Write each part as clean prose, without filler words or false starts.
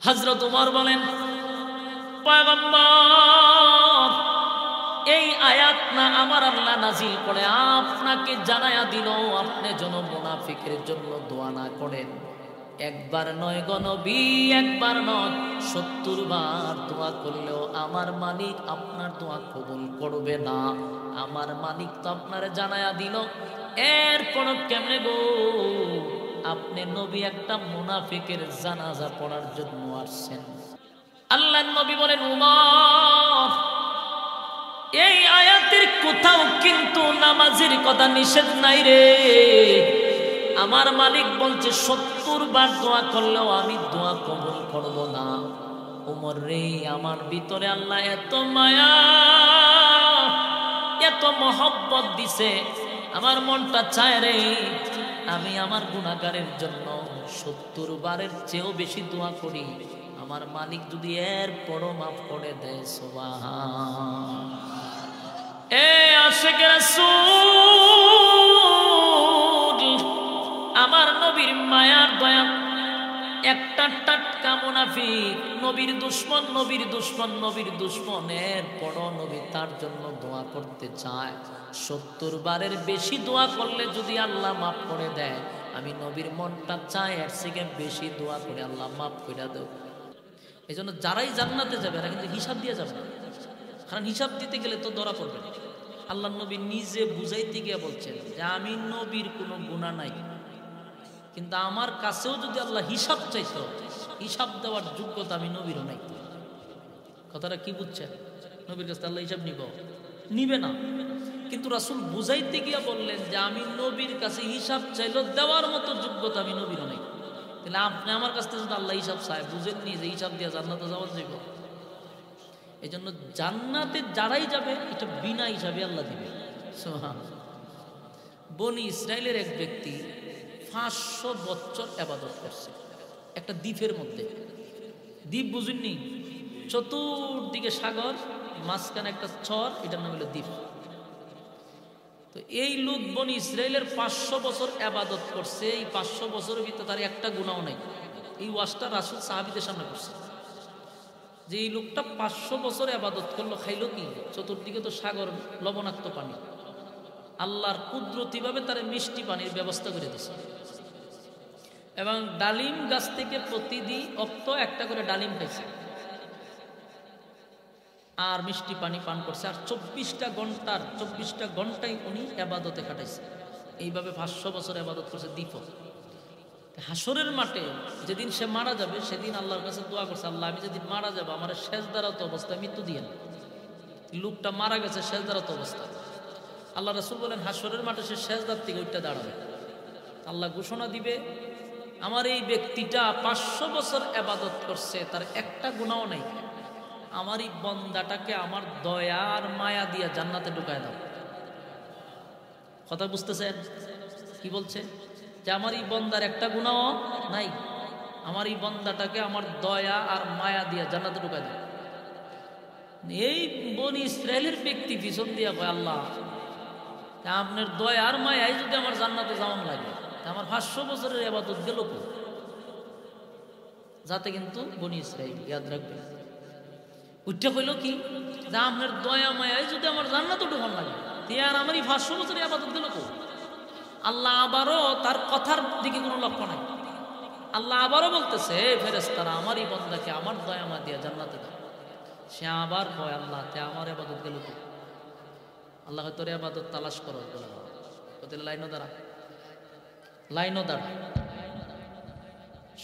হযরত ওমর বলেন, পয়গম্বর, এই আয়াত না আমার আল্লাহ নাজিল করে আপনাকে জানায়া দিল আপনি যেন মুনাফিকের জন্য দোয়া না করেন। একবার নয় গো নবী, একবার নয় ৭০ বার দোয়া করলেও আমার মালিক আপনার দোয়া কবুল করবে না। আমার মালিক তো আপনারে জানায়া দিল। এরপর কেমনে গো আপনি নবী একটা মুনাফিকের জানাজা পড়ার জন্য আসছেন? আল্লাহর নবী বলেন, উমর, এই আয়াতের কোথাও কিন্তু নামাজের কথা নিষেধ নাই রে। আমার মালিক বলছে ৭০ বার দোয়া করলেও আমি দোয়া কবুল করব না। উমর রে, আমার ভিতরে আল্লাহ এত মায়া এত মহব্বত দিছে, আমার মনটা চায় রে আমি আমার গুনাহগারের জন্য ৭০ বারের চেয়েও বেশি দোয়া করি। আমার মালিক যদি এর পরও মাফ করে দেয়। সুবহান। এ আশিকে রাসূল, আমার নবীর মায়ার দয়া, একটা টাটকা মুনাফিক নবীর দুশমন, নবীর দুশমন, নবীর দুশমনের পরও নবী তার জন্য দোয়া করতে চায়। ৭০ বারের বেশি দোয়া করলে যদি আল্লাহ মাফ করে দেয়, আমি নবীর মনটা চায় এর থেকে বেশি দোয়া করে আল্লাহ মাফ করে দেব। এই জন্য যারাই জান্নাতে যাবে এরা কিন্তু হিসাব দিয়ে যাবে না, কারণ হিসাব দিতে গেলে তো ধরা পড়বে। আল্লাহ নবী নিজে বুঝাইতে গিয়ে বলছেন যে আমি নবীর কোনো গুনাহ নাই, কিন্তু আমার কাছেও যদি আল্লাহ হিসাব চাইতো, হিসাব দেওয়ার যোগ্যতা আমি নবীরও নাই। কথাটা কি বুঝছেন? নবীর কাছে আল্লাহ হিসাব নিবে না, কিন্তু রাসূল বুঝাইতে গিয়া বললেন যে আমি নবীর কাছে হিসাব চাইলো দেওয়ার মতো যোগ্যতা আমি নবীরও নাই। তাহলে আপনি আমার কাছ থেকে যদি আল্লাহ হিসাব চায়, বুঝেননি যে হিসাব দিয়ে জান্নাতে যাওয়া যাইব? এই জন্য জান্নাতে যারাই যাবে এটা বিনা হিসাবে আল্লাহ দিবে। সুবহানাল্লাহ। বনি ইসরাইলের এক ব্যক্তি ৫০০ বছর ইবাদত করছে একটা দ্বীপের মধ্যে। দ্বীপ বুঝেননি? চতুর্দিকে সাগর, মাঝখানে একটা চর, এটার নাম হলো দ্বীপ। তো এই লোক বনি ইসরাইলের ৫০০ বছর ইবাদত করছে। এই ৫০০ বছরের ভিতরে তার একটা গুনাহ নাই। এই ওয়াজটা রাসূল সাহাবীদের সামনে করছে যে এই লোকটা ৫০০ বছর ইবাদত করলো, খাইলো কি? চতুর্দিকে তো সাগর, লবণাক্ত পানি। আল্লাহর কুদরতিভাবে তার মিষ্টি পানির ব্যবস্থা করে দিয়েছে, এবং ডালিম গাছ থেকে প্রতিদিন অক্ত একটা করে ডালিম খাইছে আর মিষ্টি পানি পান করছে। আর ২৪টা ঘন্টায় উনি ইবাদতে কাটাইছে। এইভাবে ৫০০ বছর ইবাদত করছে দ্বীপ। হাসরের মাঠে যেদিন সে মারা যাবে সেদিন আল্লাহর কাছে দোয়া করছে, আল্লাহ আমি যেদিন মারা যাবো আমার সেজদারত অবস্থায় মৃত্যু দিয়েন। লোকটা মারা গেছে সেজদারত অবস্থায়। আল্লাহ রাসূল বলেন হাসরের মাঠে সে সেজদার থেকে উঠতে দাঁড়াবে। আল্লাহ ঘোষণা দিবে, আমার এই ব্যক্তিটা ৫০০ বছর ইবাদত করছে, তার একটা গুনাহ নাই, আমার এই বান্দাটাকে আমার দয়ার মায়া দিয়া জান্নাতে ঢুকায় দাও। কথা বুঝতেছেন কি বলছে? যে আমার এই বান্দার একটা গুনাহ নাই, আমার এই বান্দাটাকে আমার দয়া আর মায়া দিয়া জান্নাতে ঢুকায় দাও। এই বনি ইসরাইলের ব্যক্তি পিছন দিয়া কয়, আল্লাহ আপনার দয়ার মায়াই যদি আমার জান্নাতে যাওয়ান লাগে, আমার ৫০০ বছরের ইবাদত গেল কো? যাতে কিন্তু বনি ইসরাইল ইয়াদ রাখবে, উঠতে কইল কি যে আপনার দয়া মায়াই যদি আমার জান্নাতে ঢুকান লাগে, আর আমার এই ৫০০ বছরের ইবাদত গেল কো? আল্লাহ আবারও তার কথার দিকে কোনো লক্ষ্য নাই। আল্লাহ আবারও বলতেছে, ফেরেশতারা আমার এই বান্দাকে আমার দয়া মা দিয়া জান্নাতে দাও। সে আবার কয়, আল্লাহ তে আমার ইবাদত গেল কো? আল্লাহ তোর ইবাদত তালাশ করো, লাইনও দাঁড়া।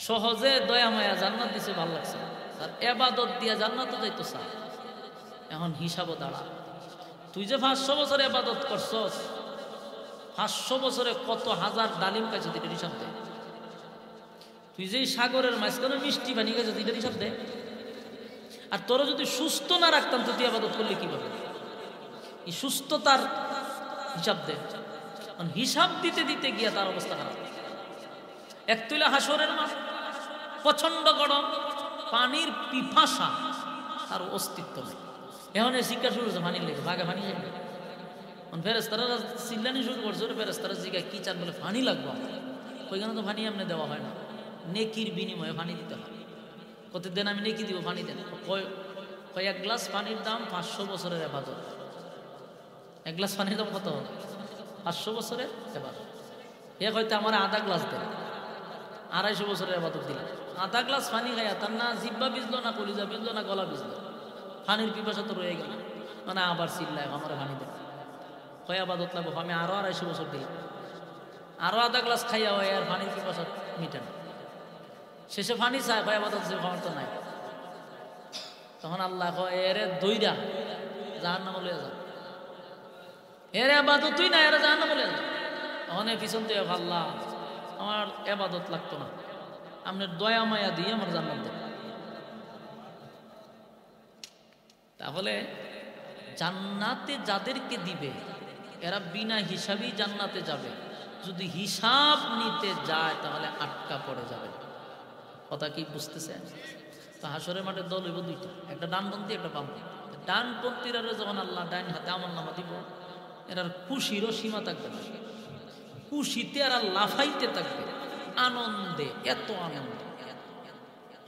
সহজে দয়া মায়া জান্নাত দিছে, ভাল লাগছে, তার ইবাদত দিয়া জান্নাতে যাইতো চা। এখন হিসাবও দাঁড়া, তুই যে ৫০০ বছর ইবাদত করছস, ৫০০ বছরে কত হাজার ডালিম খাইছ, এটার হিসাব দে। তুই যে সাগরের মাঝখানে মিষ্টি পানি খাইছ, এটার হিসাব দে। আর তোরা যদি সুস্থ না রাখতাম তো তুই ইবাদত করলে কিভাবে? এই সুস্থতার হিসাব দে। হিসাব দিতে দিতে গিয়া তার অবস্থা খারাপ। এক তুলা হাসরের মাঠ, প্রচন্ড গরম, পানির পিপাসা, তার অস্তিত্ব নেই। এখন শিক্ষা শুরু হচ্ছে পানির লেগে, বাঘে পানি যাবে। ফেরেশতারা চিল্লানি শুরু করছে, ফেরেশতারা জিজ্ঞাসা কি চান? বলে পানি লাগবে। ওইখানে তো পানি এমনি দেওয়া হয় না, নেকির বিনিময়ে পানি দিতে হয়। প্রতিদিন আমি নেকি দিব, পানি দেন। কয় এক গ্লাস পানির দাম 500 বছরের ইবাদত। এক গ্লাস পানির দাম কত? 500 বছরের ইবাদত। এ হয়তো আমার আধা গ্লাস দেন, 250 বছরের ইবাদত দিলাম। আধা গ্লাস পানি খাইয়া তার না জিব্বা ভিজলো, না কলিজা ভিজলো, না গলা ভিজলো, পানির পিপাসা তো রয়ে গেল। মানে আবার চিল্লায় আমার পানি দেন। কয় আবাদত লাগবো? আমি আরো 250 বছর দিলাম, আরো আধা গ্লাস খাইয়া হয় আর পানির পিপাসা মিটে না। শেষে পানি চায়, কয় আবাদত খাওয়ার তো নাই। তখন আল্লাহ কয় এরে দইরা জাহান্নামে লইয়া যা, এর আবাদত তুই না, এরা জাহান্নামে লইয়া যা। তখন পিছন দিয়ে আল্লাহ আমার আবাদত লাগতো না, আপনার দয়া মায়া দিয়ে আমার জান্নাত দেন। তাহলে জান্নাতে যাদেরকে দিবে এরা বিনা হিসাবেই জান্নাতে যাবে। যদি হিসাব নিতে যায় তাহলে আটকা পড়ে যাবে। কথা কি বুঝতেছেন? তো হাসরের মাঠে দল হইব দুইটা, একটা ডানপন্থী, একটা বামপন্থী। ডানপন্থীরা যখন আল্লাহ ডাইন হাতে আমলনামা দিব, এরার খুশিরও সীমা থাকবে না, খুশিতে এরা লাফাইতে থাকবে আনন্দে। এত আনন্দ,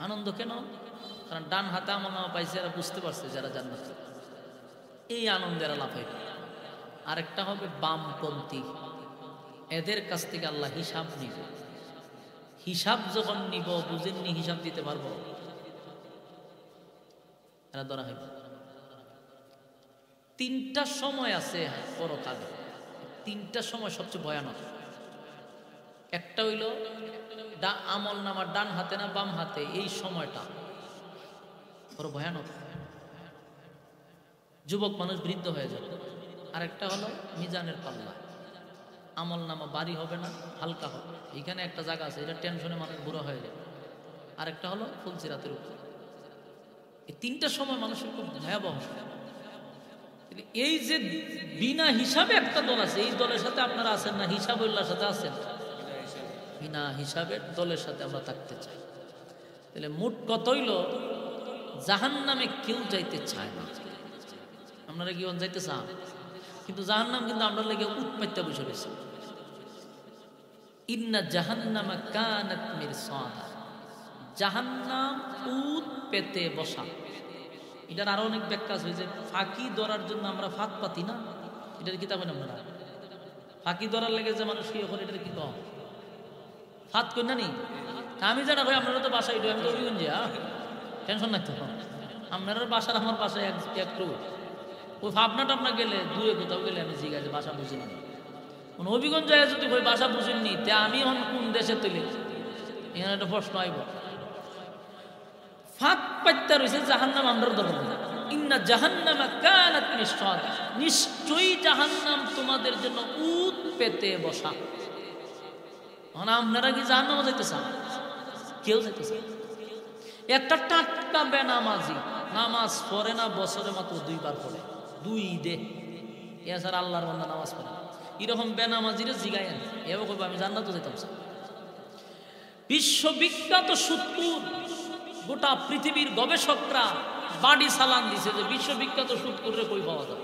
আনন্দ কেন? কারণ ডান হাতে আমলনামা পাইছে, এরা বুঝতে পারছে যারা জান্নাত, এই আনন্দে এরা লাফাইবে। আরেকটা হবে বামপন্থী, এদের কাছ থেকে আল্লাহ হিসাব নিব। হিসাব যখন নিব, বুঝেননি হিসাব দিতে পারবো, এরা ধরা হইব। 3টা সময় আছে পরকালে, 3টা সময় সবচেয়ে ভয়ানক। একটা হইল আমল নামার ডান হাতে না বাম হাতে, এই সময়টা বড় ভয়ানক। যুবক মানুষ বৃদ্ধ হয়ে যাবে। আরেকটা হলো মিজানের পাল্লা, আমল নামা বাড়ি হবে না, হালকা হবে। এখানে একটা জায়গা আছে, এটা টেনশনে মানুষ বুড়ো হয়ে যাবে। আরেকটা হলো ফুলসিরাতের উপর। এই 3টা সময় মানুষের খুব ভয়াবহ। এই যে বিনা হিসাবে একটা দল আছে, এই দলের সাথে আপনারা আছেন না? হিসাবুল্লাহর সাথে আছেন? বিনা হিসাবের দলের সাথে আমরা থাকতে চাই। তাহলে মোট কত হইল, জাহান্নামে কেউ যাইতে চায় না। আপনারা কি যাইতে চান? কিন্তু জাহান্নাম কিন্তু আমরা লেগে উৎপাইতে বসে রয়েছে। ইন্না জাহান্নামা কানাত মিরসাদা, জাহান্নাম উত পেতে বসা। এটার আরো অনেক ব্যাখ্যা আছে। যে ফাঁকি ধরার জন্য আমরা ফাঁক পাতি না, এটার কিতাব হয় না। আমরা ফাঁকি ধরার লেগে যে মানুষ কি করে, এটার কি কম ফাঁক করি না নি? আমি জানা ভাই, আপনারা তো বাসায়, আমি তো অভিগঞ্জে, টেনশন নাই তো। আপনার বাসার আমার বাসায় একটু ওই ভাবনা টাবনা গেলে, দূরে কোথাও গেলে আমি জিজ্ঞাসা বাসা বুঝি না। হবিগঞ্জ যায় যদি ওই বাসা বুঝেননি, তে আমি এখন কোন দেশে তৈরি, এখানে একটা প্রশ্ন আইব। ফাঁক পাইতে রয়েছে জাহান্নাম আমরার দখল। ইন্না জাহান্নামা কানাত মিরসাদা, নিশ্চয়ই জাহান্নাম তোমাদের জন্য উত পেতে বসা। আপনারা কি জাহান্নামে যাইতে চান? কেউ যাইতে চান? একটা টাটকা বেনামাজি নামাজ পড়ে না, বছরে মাত্র 2বার পড়ে, 2 ঈদে। এছাড়া আল্লাহর বান্দা নামাজ পড়ে। এরকম বেনামাজিরে জিগায়েন, এবার কইব আমি জান্নাতে যেতাম। বিশ্ববিখ্যাত সুদখোর, গোটা পৃথিবীর গবেষকরা বাড়ি সালান দিছে যে বিশ্ববিখ্যাত সুদখোররে কই পাওয়া যায়।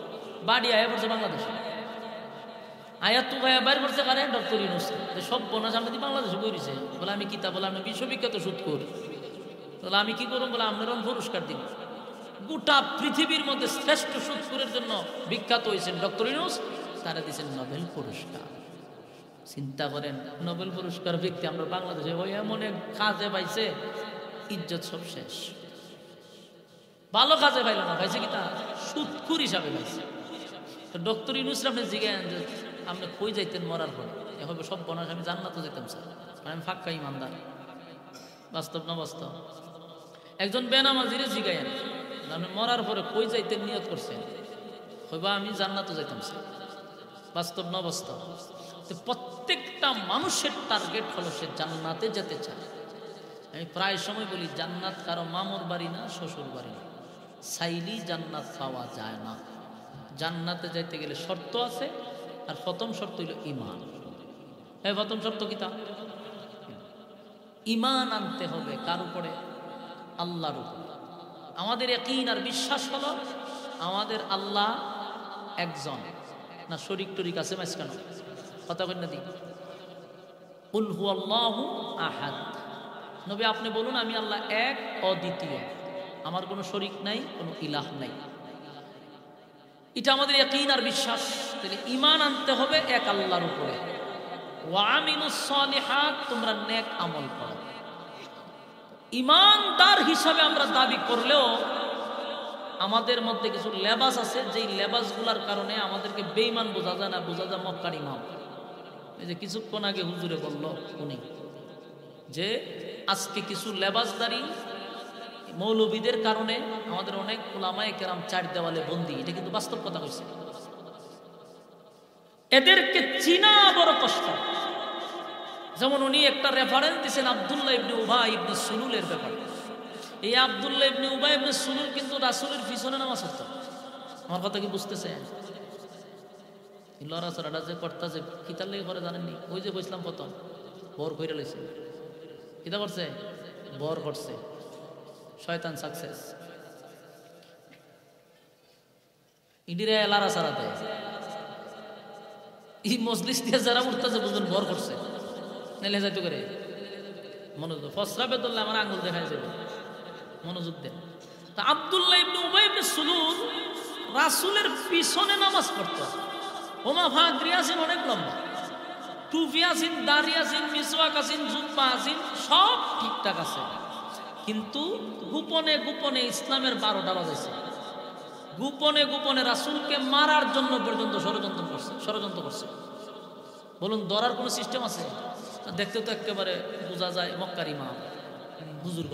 বাড়ি আয়া পড়ছে বাংলাদেশে, আয়াত তো গায়া বাইর করছে কারে? ডক্টর ইউনূস। যে সব বনা সামনে দিয়ে বাংলাদেশে কইছে। বলে আমি কিতাব, বলে আমি বিশ্ববিখ্যাত সুদখোর। তাহলে আমি কি করব? বলে আপনার পুরস্কার দিন। গোটা পৃথিবীর মধ্যে শ্রেষ্ঠ সুদখোরের জন্য বিখ্যাত হয়েছেন ডক্টর ইউনূস, তারা দিয়েছেন নোবেল পুরস্কার। চিন্তা করেন, নোবেল পুরস্কার ব্যক্তি আমরা বাংলাদেশে ওই এমন এক কাজে পাইছে, ইজ্জত সব শেষ। ভালো কাজে পাইল না, পাইছে কি তা সুদখোর হিসাবে পাইছে। তো ডক্টর ইউনূস আপনি জিজ্ঞাসা যে আপনি কই যাইতেন মরার পরে? এখন সব বনাস আমি জান্নাতে যেতাম স্যার, আমি ফাঁকা ইমানদার। বাস্তব না বাস্তব? একজন বেনামাজিরে জিগায়েন আপনি মরার পরে কই যাইতেন নিয়ত করছেন? হইবা আমি জান্নাতে যাইতাম স্যার। বাস্তব না বাস্তব? প্রত্যেকটা মানুষের টার্গেট হলো সে জান্নাতে যেতে চায়। আমি প্রায় সময় বলি, জান্নাত কারো মামুর বাড়ি না, শ্বশুর বাড়ি না। চাইলেই জান্নাত পাওয়া যায় না। জান্নাতে যাইতে গেলে শর্ত আছে, আর প্রথম শর্ত হইল ঈমান। এই প্রথম শর্ত কি? তা ঈমান আনতে হবে কার উপরে? আল্লাহর উপরে। আমাদের ইয়াকিন আর বিশ্বাস হলো আমাদের আল্লাহ একজন, না শরীক টরিক আছে মাঝখানে? কথা কই না দি? কুল হুয়াল্লাহু আহাদ, নবী আপনি বলুন আমি আল্লাহ এক, অদ্বিতীয়, আমার কোনো শরীক নাই, কোনো ইলাহ নাই। এটা আমাদের ইয়াকিন আর বিশ্বাস। তাহলে ঈমান আনতে হবে এক আল্লাহর উপরে। ওয়া আমিলুস সালিহাত, তোমরা নেক আমল করো। ঈমানদার হিসাবে আমরা দাবি করলেও আমাদের মধ্যে কিছু লেবাস আছে, যেই লেবাসগুলোর কারণে আমাদেরকে বেঈমান বোঝা যায় না, বোঝা যায় মক্কার ইমাম। এই যে কিছুক্ষণ আগে হুজুরে বলল উনি যে আজকে কিছু লেবাসদারি মৌলবীদের কারণে আমাদের অনেক উলামায়ে কেরাম চার দেওয়ালে বন্দী। এটা কিন্তু বাস্তব কথা কইছে। এদেরকে চিনা বড় কষ্ট। যেমন উনি একটা রেফারেন্স দিয়েছেন আব্দুল্লাহ ইবনে উবাই ইবনে সুলুলের ব্যাপারে। এই আব্দুল্লাহ ইবনে উবাই ইবনে সুলুল কিন্তু রাসূলের পিছনে নামাজ পড়তো। আমার কথা কি বুঝতেছেন? লড়াচড়াটা যে করতেছে কিতার লেগে করে জানেননি? ওই যে কইছিলাম প্রথম বর কইরা লইছে। কিতা করছে? বর করছে। শয়তান সাকসেস। ইন্ডিরা লড়াচড়া দেয়। এই মজলিস দিয়ে যারা উঠতেছে বুঝবেন বর করছে। নাইলে যাইতো করে মনোযোগ ফসরাবে ধরলে আমার আঙ্গুল দেখা যাবে। মনোযোগ দেন। তা আব্দুল্লাহ ইবনে উবাই ইবনে সুলুল রাসূলের পিছনে নামাজ পড়তো। ওমা ফাগরি আছেন অনেক লম্বা, টুপি আছেন, দাড়ি আছেন, মিসওয়াক আছেন, জুব্বা আছেন, সব ঠিকঠাক আছে। কিন্তু গোপনে গোপনে ইসলামের 12টা বাজাইছে। গোপনে গোপনে রাসূলকে মারার জন্য পর্যন্ত ষড়যন্ত্র করছে। বলুন ধরার কোনো সিস্টেম আছে? দেখতে তো একেবারে বোঝা যায় মক্কার ইমাম বুজুর্গ।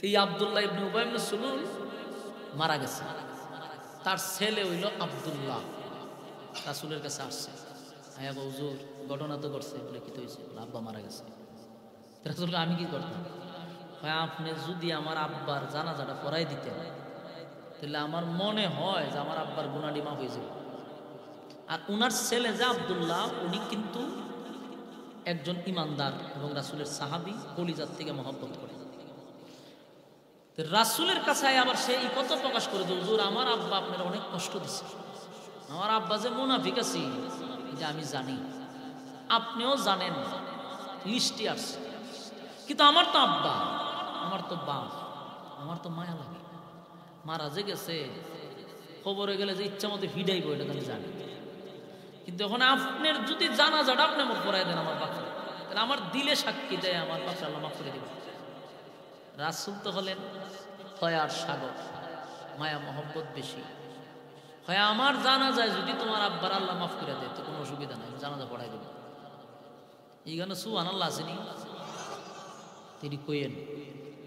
এই আব্দুল্লাহ ইবনে উবাই ইবনে সুলুল মারা গেছে। তার ছেলে হইল আব্দুল্লাহ রাসূলের কাছে আসছে। আয়া হুজুর ঘটনা তো করছে বলে কি হয়েছে? আব্বা মারা গেছে। রাসূলকে আমি কি করতাম? আপনি যদি আমার আব্বার জানাজাটা পড়াই দিতেন তাহলে আমার মনে হয় যে আমার আব্বার গুনাহটি মাফ হয়ে যাবে। আর উনার ছেলে যে আব্দুল্লাহ উনি কিন্তু একজন ইমানদার এবং রাসূলের সাহাবী, কলিজার থেকে মহব্বত করে। রাসূলের কাছে আবার সে এই কথা প্রকাশ করে যে হুজুর আমার আব্বা আপনার অনেক কষ্ট দিছে, আমার আব্বা যে মুনাফিক আছে যে আমি জানি, আপনিও জানেন, লিস্টি আসছে, কিন্তু আমার তো আব্বা, আমার তো বাপ, আমার তো মায়া লাগে, মারা যে গেছে খবরে গেলে যে ইচ্ছা মতো ভিডাইব এটা আমি জানি, কিন্তু এখন আপনার যদি জানাজাটা আপনি আমার পড়াই দেন আমার বাপরে, তাহলে আমার দিলে সাক্ষী দেয় আমার বাপরে আল্লাহ মাফ করে দেবে। রাসূল তো হলেন দয়ার সাগর, মায়া মহব্বত বেশি। হয় আমার জানা যায় যদি তোমার আব্বার আল্লাহ মাফ করে দেয় তো কোনো অসুবিধা নাই, জানাজা পড়াই দেবে। এই গানে সুবহানাল্লাহ আসেনি? তিনি কইেন,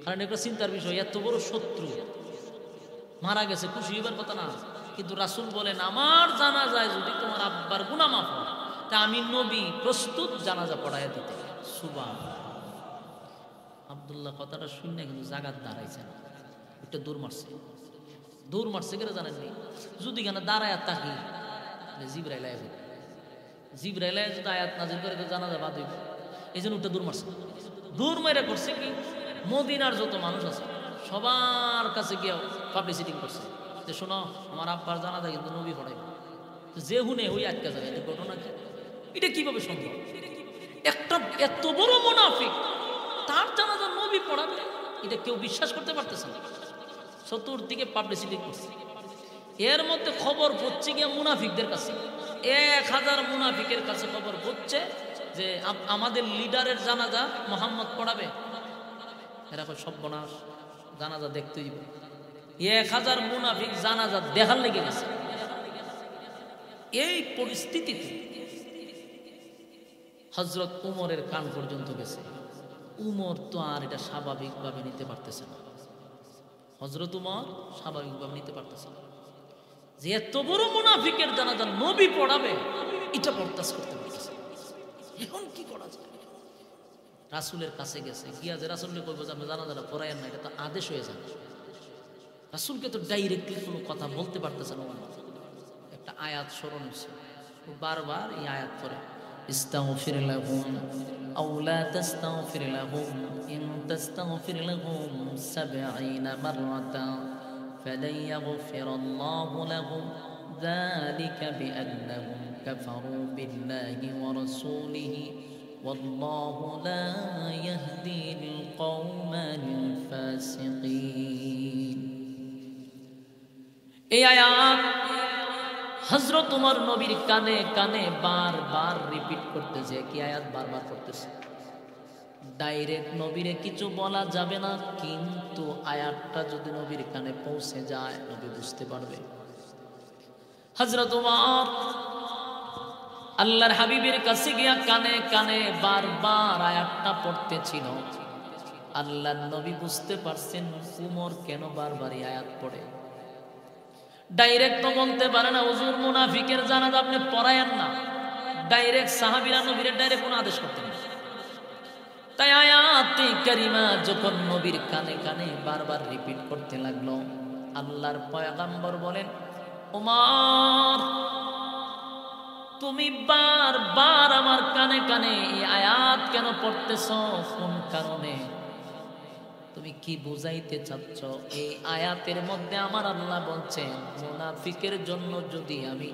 কারণ একটা চিন্তার বিষয়, এত বড় শত্রু মারা গেছে, খুশি হইবার কথা না, কিন্তু রাসূল বলেন আমার জানা যায় যদি তোমার আব্বার গুনাহ মাফ হয় তা আমি নবী প্রস্তুত জানাজা পড়াইয়া দিতে। সুবহানাল্লাহ। আব্দুল্লাহ কথাটা শুনে কিন্তু জাগাত দাঁড়াইছেন, একটা দৌড় মারছে কেন জানেননি? যদি কেন দাঁড়ায় তাকি জিবরাইল আয়া, জিবরাইল আয়া যদি আয়াত নাজিল করে জানাজা বাদ হইব, এই জন্য উঠে দৌড় মেরে করছে কি মদিনার যত মানুষ আছে সবার কাছে গিয়ে পাবলিসিটি করছে যে শোনো আমার আব্বার জানাজা কিন্তু নবী পড়াইবে। যে হুনে ওই আটকা যাবে, এটা ঘটনা কি? এটা কিভাবে সম্ভব? একটা এত বড় মুনাফিক তার জানাজা নবী পড়াবে, এটা কেউ বিশ্বাস করতে পারতেছে না। চতুর্দিকে পাবলিসিটি করছে, এর মধ্যে খবর পড়ছে গিয়ে মুনাফিকদের কাছে, 1000 মুনাফিকের কাছে খবর পড়ছে যে আমাদের লিডারের জানাজা মোহাম্মদ পড়াবে। এরা কয় সর্বনাশ, জানাজা দেখতে দিব। 1000 মুনাফিক জানাজা দেখার লেগে গেছে। এই পরিস্থিতিতে হযরত উমরের কান পর্যন্ত গেছে। উমর তো আর এটা স্বাভাবিকভাবে নিতে পারতেছে না, হযরত উমর স্বাভাবিকভাবে নিতে পারতেছে না যে এত বড় মুনাফিকের জানাজা নবী পড়াবে, এটা বরদাস্ত করতে পারতেছে। এখন কি করা যায়? রাসূলের কাছে গেছে, গিয়া যে রাসূলকে কইবো যে আপনি জানাজাটা পড়ায়েন না, এটা তো আদেশ হয়ে যাবে। রাসূলকে তো ডাইরেক্টলি কোনো কথা বলতে পারতেছে না। একটা আয়াত স্মরণ হচ্ছে, বারবার এই আয়াত পড়ে, ইস্তাগফির লাহুম আও লা তাস্তাগফির লাহুম ইন তাস্তাগফির লাহুম 70 মাররাতান ফালান ইয়াগফিরাল্লাহু লাহুম যালিকা বিআন্নাহুম কাফারু বিল্লাহি ওয়া রাসূলিহি ওয়াল্লাহু লা ইয়াহদিল কওমাল ফাসিকিন। এই আয়াত হযরত ওমর নবীর কানে কানে বারবার রিপিট করতেছে। কি আয়াত বারবার করতেছে? ডাইরেক্ট নবীরে কিছু বলা যাবে না, কিন্তু আয়াতটা যদি নবীর কানে পৌঁছে যায় নবী বুঝতে পারবে। হযরত ওমর আল্লাহর হাবিবের কাছে গিয়া কানে কানে বারবার আয়াতটা পড়তেছিল। আল্লাহর নবী বুঝতে পারছেন উমর কেন বারবার এই আয়াত পড়ে। ডাইরেক্ট তো বলতে পারে না হুজুর মুনাফিকের জানাজা আপনি পড়ায়েন না, ডাইরেক্ট সাহাবীরা নবীর ডাইরেক্ট কোনো আদেশ করতেন না। তাই আয়াতে কারিমা যখন নবীর কানে কানে বারবার রিপিট করতে লাগলো, আল্লাহর পয়গম্বর বলেন, ওমর তুমি বারবার আমার কানে কানে এই আয়াত কেন পড়তেছ? কোন কারণে? তুমি কি বুঝাইতে চাচ্ছ? এই আয়াতের মধ্যে আমার আল্লাহ বলছেন মুনাফিকের জন্য যদি আমি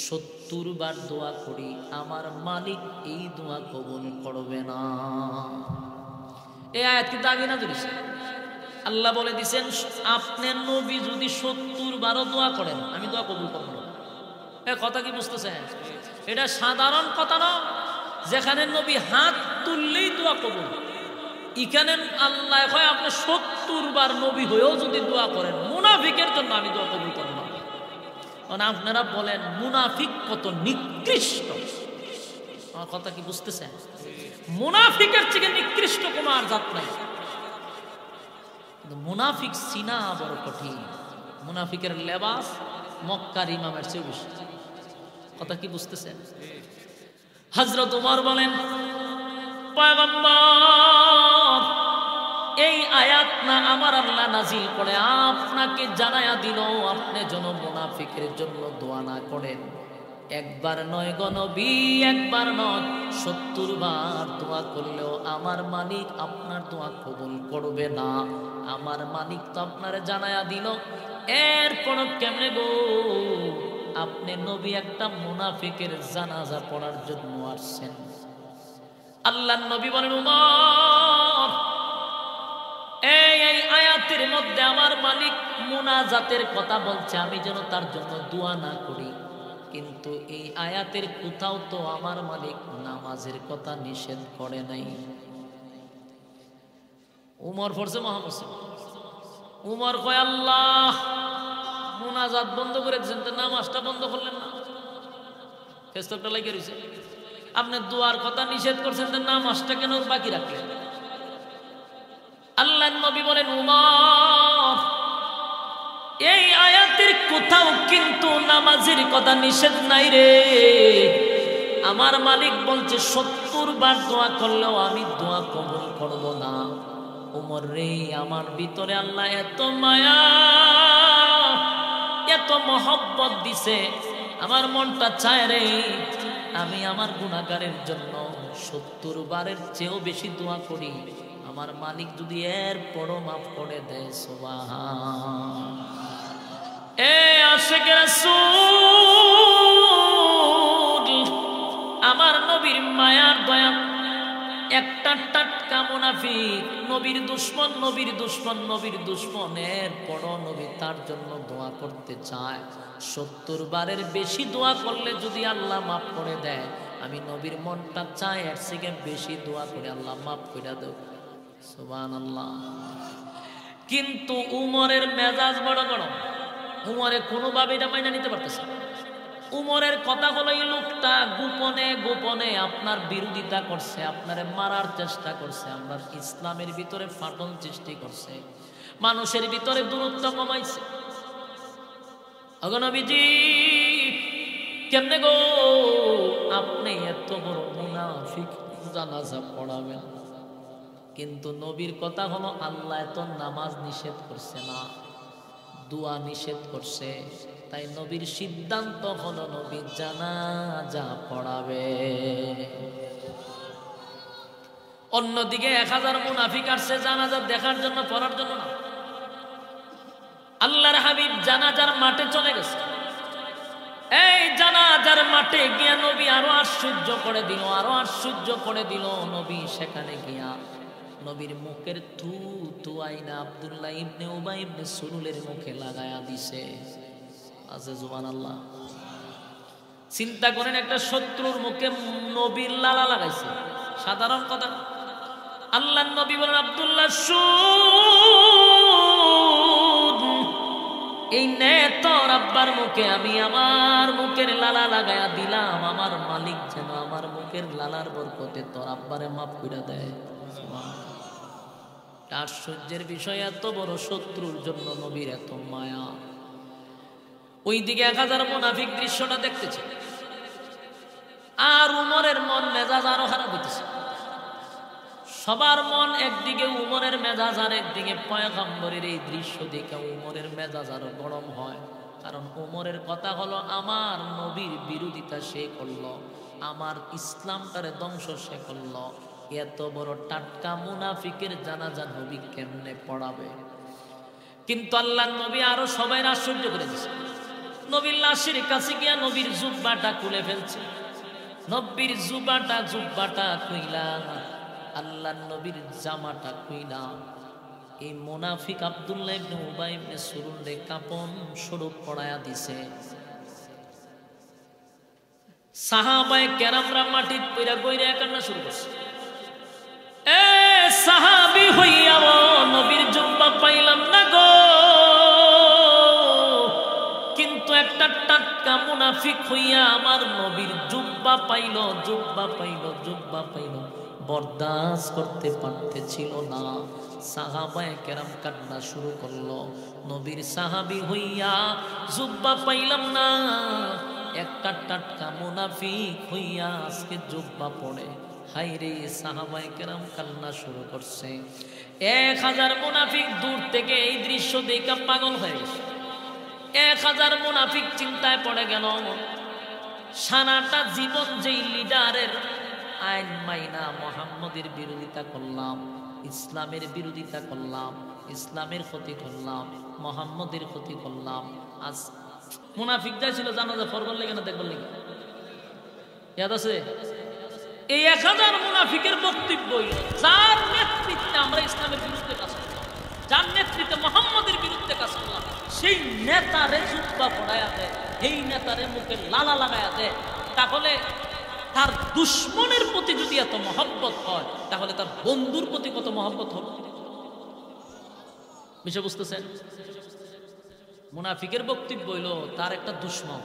70 বার দোয়া করি আমার মালিক এই দোয়া কবুল করবে না। এই আয়াত কি দাবি না করেছে? আল্লাহ বলে দিয়েছেন আপনার নবী যদি 70 বারও দোয়া করেন আমি দোয়া কবুল করব না। এই কথা কি বুঝতেছেন? এটা সাধারণ কথা না, যেখানে নবী হাত তুললেই দোয়া কবুল। এখানে আল্লাহ হয় আপনি 70 বার নবী হয়েও যদি দোয়া করেন মুনাফিকের জন্য আমি দোয়া কবুল করব না। মানে আপনারা বলেন মুনাফিক কত নিকৃষ্ট। আমার কথা কি বুঝতেছেন? মুনাফিকের থেকে নিকৃষ্ট কোনো আর জাত নাই। কিন্তু মুনাফিক চিনা বড় কঠিন। মুনাফিকের লেবাস মক্কার ইমামের চেয়ে বেশি। কথা কি বুঝতেছেন? হযরত ওমর বলেন, পয়গম্বর এই আয়াত না আমার আল্লাহ নাজিল করে আপনাকে জানায়া দিল আপনি যেন মুনাফিকের জন্য দোয়া না করেন। একবার নয় গো নবী, একবার নয় 70 বার দোয়া করলেও আমার মালিক আপনার দোয়া কবুল করবে না। আমার মালিক তো আপনারে জানায়া দিল। এরপর কেমনে গো আপনি নবী একটা মুনাফিকের জানাজা পড়ার জন্য আসছেন? আল্লাহর নবী বলেন, ওমর এই আয়াতের মধ্যে আমার মালিক মুনাজাতের কথা বলছে, আমি যেন তার জন্য দোয়া না করি। কিন্তু এই আয়াতের কোথাও তো আমার মালিক নামাজের কথা নিষেধ করে নাই। উমর পড়ছে মহামুসলিম। উমর কয় আল্লাহ মুনাজাত বন্ধ করে দিয়েছেন, তো নামাজটা বন্ধ করলেন না? ফেস্তকটা লাগিয়ে রয়েছে। আপনি দোয়ার কথা নিষেধ করছেন, তো নামাজটা কেন বাকি রাখলেন? আল্লাহর নবী বলেন, উমর এই আয়াতের কোথাও কিন্তু নামাজের কথা নিষেধ নাই রে। আমার মালিক বলছে 70 বার দোয়া করলেও আমি দোয়া কবুল করব না। উমর রে আমার ভিতরে আল্লাহ এত মায়া এত মহব্বত দিছে, আমার মনটা চায় রে আমি আমার গুনাহগারের জন্য 70 বারের চেয়েও বেশি দোয়া করি, আমার মালিক যদি এর পরও মাফ করে দেয়। সুবহান। এ আশিক রাসূল আমার নবীর মায়ার দয়া, একটা টাটকা মুনাফিক নবীর দুশমন নবীর দুশমন নবীর দুশমনের পরও নবী তার জন্য দোয়া করতে চায়। 70 বারের বেশি দোয়া করলে যদি আল্লাহ মাফ করে দেয়, আমি নবীর মনটা চায় এর থেকে বেশি দোয়া করে আল্লাহ মাফ করে দেব। সুবহানাল্লাহ। কিন্তু উমরের মেজাজ বড় গরম। উমরে কোনোভাবে এটা মাইনা নিতে পারতেছে না। উমরের কথা হলো এই লোকটা গোপনে গোপনে আপনার বিরোধিতা করছে, আপনারে মারার চেষ্টা করছে, আপনার ইসলামের ভিতরে ফাটল সৃষ্টি করছে, মানুষের ভিতরে দূরত্ব কমাইছে। নবীজি কেমনে গো আপনি এত বড় মুনাফিক জানাজা পড়াবেন? কিন্তু নবীর কথা হলো আল্লাহ এত নামাজ নিষেধ করছে না, দোয়া নিষেধ করছে, তাই নবীর সিদ্ধান্ত হলো নবী জানাজা পড়াবে। অন্যদিকে 1000 মুনাফিক আসছে জানাজা দেখার জন্য, পড়ার জন্য না। আল্লাহর হাবিব জানাজার মাঠে চলে গেছে। এই জানাজার মাঠে গিয়া নবী আরো আশ্চর্য করে দিল, আরো আশ্চর্য করে দিল। নবী সেখানে গিয়া নবীর মুখের থু আইনা আব্দুল্লাহ ইবনে উবাই ইবনে সুলুলের মুখে লাগায়া দিছে। আছে সুবহানাল্লাহ। চিন্তা করেন, একটা শত্রুর মুখে নবীর লালা লাগাইছে, সাধারণ কথা। আল্লাহর নবী বলেন, আব্দুল্লাহ শুন, এই নে তোর আব্বার মুখে আমি আমার মুখের লালা লাগায়া দিলাম, আমার মালিক যেন আমার মুখের লালার বরকতে তোর আব্বারে মাফ করে দেয়। আশ্চর্যের বিষয়, এত বড় শত্রুর জন্য নবীর এত মায়া। ওইদিকে 1000 মুনাফিক দৃশ্যটা দেখতেছে, আর উমরের মন মেজাজ আরো খারাপ হইতেছে। সবার মন একদিকে, উমরের মেজাজ আর একদিকে। পয়গম্বরের এই দৃশ্য দেখে উমরের মেজাজ আরো গরম হয়। কারণ উমরের কথা হলো, আমার নবীর বিরোধিতা সে করলো, আমার ইসলামটারে ধ্বংস সে করলো। এত বড় টাটকা মুনাফিকের জানাজা নবী কেমনে পড়াবে? কিন্তু আল্লাহর নবী আরো সবাই আশ্চর্য করে দিয়েছে। নবীর লাশের কাছে গিয়া নবীর জুব্বাটা খুলে ফেলছে। নবীর জুব্বাটা খুইলা, আল্লাহর নবীর জামাটা খুইলা এই মুনাফিক আব্দুল্লাহ ইবনে উবাই ইবনে সুলুল কাপন স্বরূপ পড়ায়া দিছে। সাহাবায়ে কেরামরা মাটির পইরা গইরা কান্না শুরু করছে। এ সাহাবী হইয়াও নবীর জুব্বা পাইলাম না গো। কিন্তু একটা টাটকা মুনাফিক হইয়া আমার নবীর জুব্বা পাইল, বরদাস্ত করতে পারতেছিল না। সাহাবায়ে কেরাম কান্না শুরু করলো। নবীর সাহাবী হইয়া জুব্বা পাইলাম না, একটা টাটকা মুনাফিক হইয়া আজকে জুব্বা পড়ে। হায়রে, সাহাবায়ে কেরাম কান্না শুরু করছে। 1000 মুনাফিক দূর থেকে এই দৃশ্য দেখে পাগল হয়ে গেছে। 1000 মুনাফিক চিন্তায় পড়ে গেল, সারাটা জীবন যেই লিডারের আইন মাইনা মুহাম্মদের বিরোধিতা করলাম, ইসলামের বিরোধিতা করলাম, ইসলামের ক্ষতি করলাম, মুহাম্মদের ক্ষতি করলাম। আজ মুনাফিক যা ছিল জানাজা পড়বার লাগে না দেখবার লাগে, ইয়াদ আছে? এই 1000 মুনাফিকের বক্তব্য হইল, যার নেতৃত্বে আমরা ইসলামের বিরুদ্ধে কাজ করলাম, যার নেতৃত্বে মুহাম্মদের বিরুদ্ধে কাজ করলাম, সেই নেতারে জুব্বা পড়ায়া দেয়, এই নেতারে মুখে লালা লাগায়া দেয়। তাহলে তার দুশ্মনের প্রতি যদি এত মহব্বত হয়, তাহলে তার বন্ধুর প্রতি কত মহব্বত হবে? বিষয় বুঝতেছেন? মুনাফিকের বক্তব্য হইল, তার একটা দুশ্মন,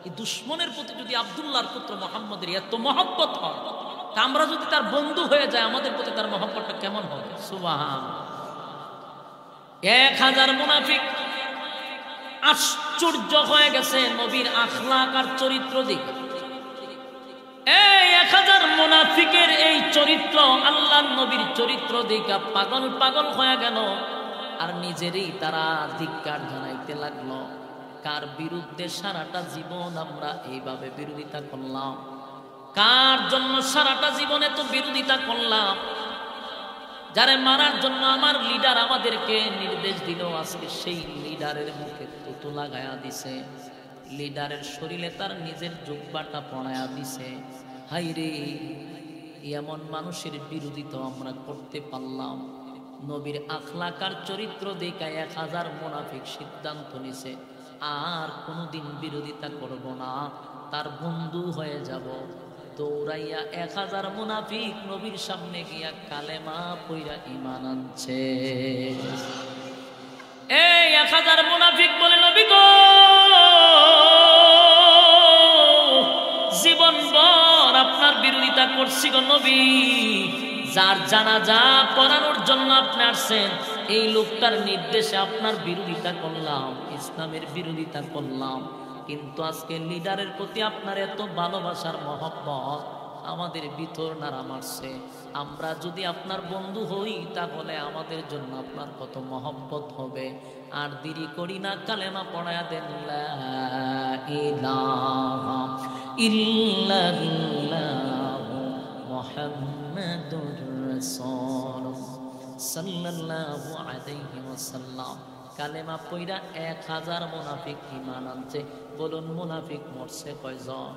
এই দুশ্মনের প্রতি যদি আব্দুল্লাহর পুত্র মুহাম্মদের এত মহব্বত হয়, তা আমরা যদি তার বন্ধু হয়ে যায়, আমাদের প্রতি তার মহব্বতটা কেমন হবে? সুবহান। 1000 মুনাফিক আশ্চর্য হয়ে গেছে নবীর আখলাক আর চরিত্র দিকে। এই 1000 মুনাফিকের এই চরিত্র, আল্লাহর নবীর চরিত্র দিকে পাগল হয়ে গেল। আর নিজেরই তারা ধিক্কার জানাইতে লাগলো, কার বিরুদ্ধে সারাটা জীবন আমরা এইভাবে বিরোধিতা করলাম, কার জন্য সারাটা জীবনে তো বিরোধিতা করলাম, যারে মারার জন্য আমার লিডার আমাদেরকে নির্দেশ দিল, আজকে সেই লিডারের মুখে থুতু লাগায়া দিছে, লিডারের শরীরে তার নিজের জুব্বাটা পড়ায়া দিছে। হাইরে, এমন মানুষের বিরোধিতা আমরা করতে পারলাম? নবীর আখলাকার চরিত্র দেখে 1000 মুনাফিক সিদ্ধান্ত নিছে, আর কোনোদিন বিরোধিতা করব না, তার বন্ধু হয়ে যাব। দৌড়াইয়া 1000 মুনাফিক নবীর সামনে গিয়া কালেমা পইরা ঈমান আনছে। এই 1000 মুনাফিক বলে, নবী গো, জীবনভর আপনার বিরোধিতা করছি গো নবী, যার জানাজা পড়ানোর জন্য আপনি আসছেন, এই লোকটার নির্দেশে আপনার বিরোধিতা করলাম, ইসলামের বিরোধিতা করলাম। কিন্তু আজকে লিডারের প্রতি আপনার এত ভালোবাসার মহব্বত আমাদের ভিতর নাড়া মারছে। আমরা যদি আপনার বন্ধু হই, তাহলে আমাদের জন্য আপনার কত মহব্বত হবে। আর দেরি করি না, কালেমা পড়ায়া দেন, লা ইলাহা ইল্লাল্লাহু মুহাম্মাদুর রাসূলুল্লাহ সাল্লাল্লাহু আলাইহি ওয়াসাল্লাম। কালেমা পইরা 1000 মুনাফিক ঈমান আনছে। বলুন মুনাফিক মরছে কয়জন?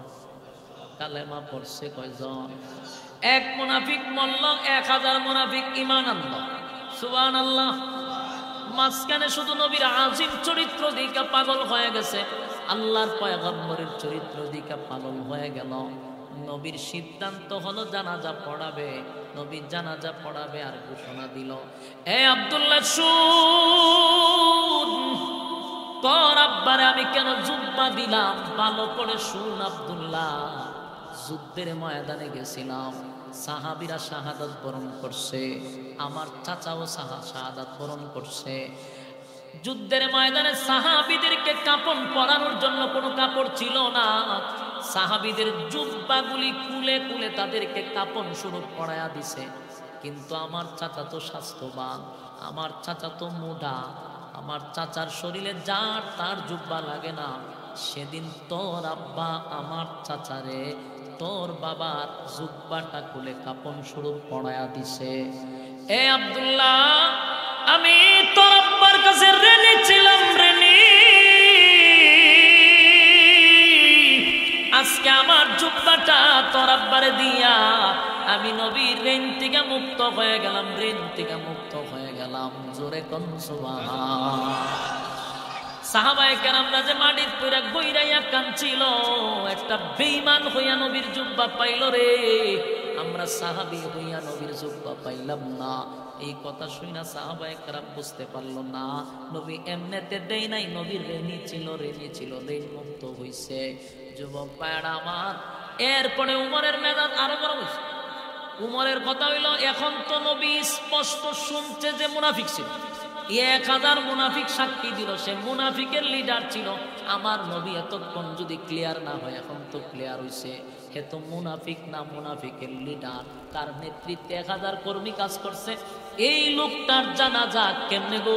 কালেমা পড়ছে কয়জন? এক মুনাফিক মরল, 1000 মুনাফিক ঈমান আনলো। সুবহানাল্লাহ। মাঝখানে শুধু নবীর আজিম চরিত্র দিকে পাগল হয়ে গেছে, আল্লাহর পয়গম্বরের চরিত্র দিকে পাগল হয়ে গেল। নবীর সিদ্ধান্ত হলো জানাজা পড়াবে, নবী জানাজা পড়াবে আর ঘোষণা দিল, এ আব্দুল্লাহ শুন, তোর আব্বারে আমি কেন জুব্বা দিলাম ভালো করে শুন আব্দুল্লাহ। যুদ্ধের ময়দানে গেছিলাম, সাহাবীরা শাহাদাত বরণ করছে, আমার চাচাও শাহাদাত বরণ করছে। যুদ্ধের ময়দানে সাহাবীদেরকে কাপড় পরানোর জন্য কোনো কাপড় ছিল না। সাহাবীদের জুব্বাগুলি খুলে খুলে তাদেরকে কাপড় স্বরূপ পরায়া দিছে। কিন্তু আমার চাচা তো স্বাস্থ্যবান, আমার চাচা তো মুডা, আমার চাচার শরীরে যার তার জুব্বা লাগে না। সেদিন তোর আব্বা আমার চাচারে তোর বাবার জুব্বাটা খুলে কাপড় স্বরূপ পরায়া দিছে। এ আব্দুল্লাহ, আমি তোর আব্বার কাছে ঋণী ছিলাম, ঋণী। আজকে আমার জুব্বাটা তোর আব্বারে দিয়া আমি নবীর ঋণ থেকে মুক্ত হয়ে গেলাম, ঋণ থেকে মুক্ত হয়ে গেলাম। জোরে কোন সুবহান। সাহাবায়ে কেরামরা যে মাটির পইরা গইরাইয়া কাঁদছিল, একটা বেঈমান হইয়া নবীর জুব্বা পাইল রে, আমরা সাহাবী হইয়া নবীর জুব্বা পাইলাম না। এই কথা শুনা সাহাবায়ে কেরাম বুঝতে পারল না, নবী এমনিতে দেই নাই, নবীর ঋণী ছিল, ঋণ মুক্ত হইছে। যুবক ভাইরা আমার, এরপরে উমরের মেজাজ আরো গরম হইছে। উমরের কথা হইল, এখন তো নবী স্পষ্ট শুনছে যে মুনাফিক ছিল, 1000 মুনাফিক সাক্ষী দিল, সে মুনাফিকের লিডার ছিল। আমার নবী এতক্ষণ যদি ক্লিয়ার না হয়, এখন তো ক্লিয়ার হইছে, হে তো মুনাফিক না, মুনাফিকের লিডার, তার নেতৃত্বে 1000 কর্মী কাজ করছে। এই লোকটার জানাজা কেমনে গো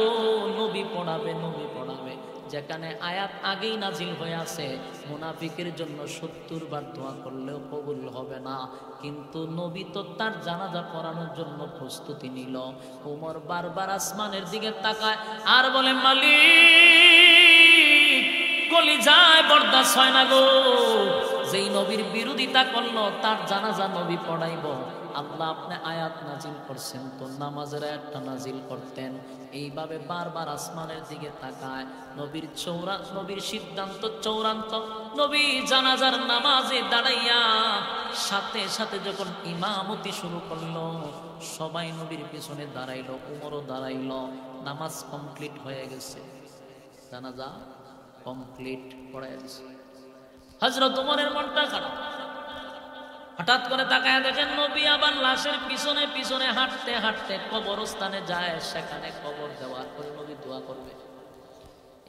নবী পড়াবে, নবী পড়াবে, যেখানে আয়াত আগেই নাজিল হয়ে আছে, মুনাফিকের জন্য 70 বার দোয়া করলেও কবুল হবে না। কিন্তু নবী তো তার জানাজা পড়ানোর জন্য প্রস্তুতি নিল। ওমর বারবার আসমানের দিকে তাকায় আর বলে, মালিক, কলিজায় বরদাস্ত হয় না গো, যেই নবীর বিরোধিতা করলো তার জানাজা নবী পড়াইব। আল্লাহ আপনি আয়াত নাজিল করছেন তো নামাজের আয়াতটা নাজিল করতেন। এইভাবে বারবার আসমানের দিকে তাকায়। নবীর সিদ্ধান্ত চূড়ান্ত। নবী জানাজার নামাজে দাঁড়াইয়া সাথে সাথে যখন ইমামতি শুরু করলো, সবাই নবীর পিছনে দাঁড়াইলো, উমরও দাঁড়াইলো। নামাজ কমপ্লিট হয়ে গেছে, জানাজা কমপ্লিট পড়ে গেছে। হযরত উমরের মনটা খারাপ। হঠাৎ করে তাকায় দেখেন নবী আবার লাশের পিছনে পিছনে হাঁটতে হাঁটতে কবরস্থানে যায়, সেখানে কবর দেওয়ার পরে নবী দোয়া করবে।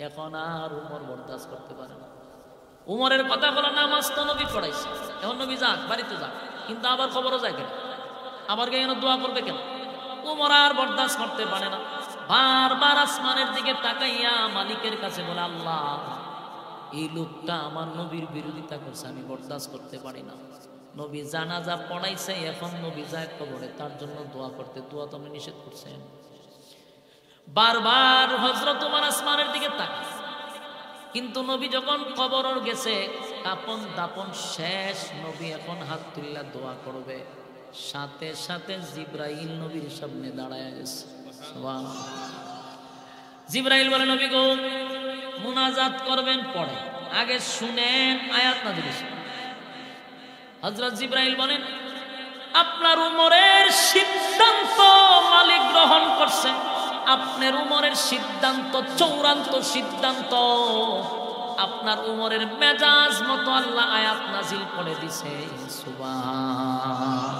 এখন আর উমর বরদাস্ত করতে পারে না। উমরের কথা বলা, নামাজ তো নবী পড়াইছে, এখন নবী যাক, বাড়িতে যাক, কিন্তু আবার কবরও যায় কেন, আবার কেন দোয়া করবে কেন? উমর আর বরদাস্ত করতে পারে না। বারবার আসমানের দিকে তাকাইয়া মালিকের কাছে বলে, আল্লাহ, এই লোকটা আমার নবীর বিরোধিতা করছে, আমি বরদাস্ত করতে পারি না। নবী জানাজা পড়াইছে, এখন নবী যায় কবরে, তার জন্য দোয়া করতে, দোয়া তো আপনি নিষেধ করছেন। বারবার হযরত ওমর আসমানের দিকে তাকায়, কিন্তু নবী যখন কবর গেছে, কাপন দাপন শেষ, নবী এখন হাত তুললা দোয়া করবে, সাথে সাথে জিবরাইল নবীর সামনে দাঁড়ায় গেছে। সুবহানাল্লাহ। জিবরাইল বলে, নবী গো, মুনাজাত করবেন, পড়ে আগে শুনেন আয়াত নাযিল হইছে। হযরত জিবরাইল বলেন, আপনার উমরের সিদ্ধান্ত মালিক গ্রহণ করছেন, আপনার উমরের সিদ্ধান্ত চূড়ান্ত সিদ্ধান্ত, আপনার উমরের মেজাজ মতো আল্লাহ আয়াত নাজিল করে দিছে। সুবহান।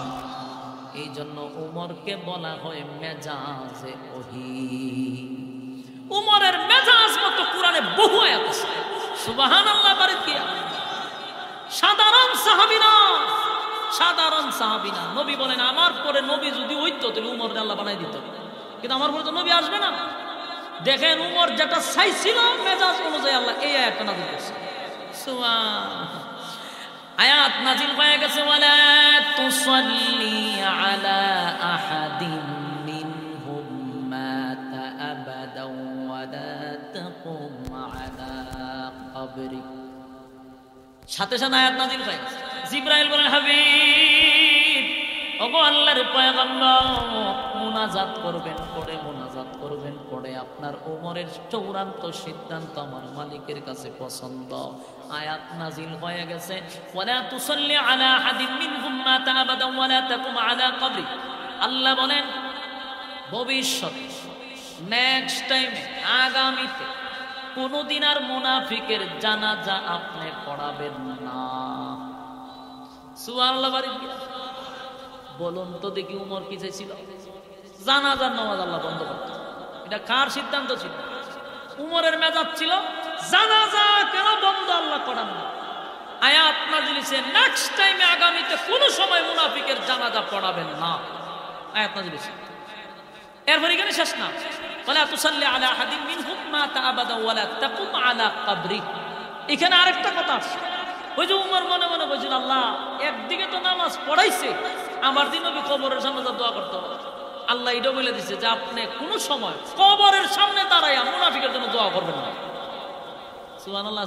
এই জন্য উমরকে বলা হয় মেজাজে ওহী। উমরের মেজাজ মতো কোরআনে বহু আয়াত আছে। সুবহানাল্লাহ। বাড়ি কি সাধারণ সাহাবী না, সাধারণ সাহাবী না। নবী বলেন, আমার পরে নবী যদি হইতো তাহলে উমর আল্লাহ বানাই দিত, কিন্তু আমার পরে তো নবী আসবে না। দেখেন উমর যেটা চাইছিল মেজাজ অনুযায়ী আল্লাহ এই আয়াতটা নাযিল করেছে। সুবহান। আয়াত নাযিল হয়ে গেছে, ওয়ালা তুসাল্লি আলা আহাদিন মিনহুম মাতা আবাদাও ওয়ালা কবরি। সাথে সাথে আয়াত নাযিল হয়, জিবরাইল বলেন হাবিব ওগো আল্লাহর পয়গম্বর মুনাজাত করবেন পড়ে, মুনাজাত করবেন পড়ে আপনার ওমরের চূড়ান্ত সিদ্ধান্ত আমার মালিকের কাছে পছন্দ। আয়াত নাযিল হয়ে গেছে, ওয়ালা তুসাল্লি আলা আহাদিন মিনহুম মাতা আবাদান ওয়ালা তাকুম আলা কবরি। আল্লাহ বলেন ভবিষ্যতে নেক্সট টাইমে আগামীতে কোনদিন আর মুনাফিকের জানাজা আপনি পড়াবেন না। সুবহানাল্লাহ। বলুন তো দেখি উমর কি চাইছিল? জানাজার নামাজ আল্লাহ বন্ধ করতে। এটা কার সিদ্ধান্ত ছিল? উমরের মেজাজ ছিল জানাজা কেন বন্ধ আল্লাহ করান না। আয়াত নাযিল হইছে নেক্সট টাইমে আগামীতে কোন সময় মুনাফিকের জানাজা পড়াবেন না। আয়াত নাযিল হইছে। এরপর এখানে শেষ না, ওয়ালা তুসাল্লি আলা আহাদিন মিনহুম মাতা আবাদা ওয়ালা তাকুম আলা কবরি। এখানে আরেকটা কথা আছে, ওই যে উমর মনে মনে বলছিল আল্লাহ একদিকে তো নামাজ পড়াইছে, আমার দিন নবী কবরের সামনে যা দোয়া করতে হবে। আল্লাহ এটা বলে দিচ্ছে যে আপনি কোন সময় কবরের সামনে দাঁড়াইয়া মুনাফিকের জন্য দোয়া করবেন না। সুবহানাল্লাহ।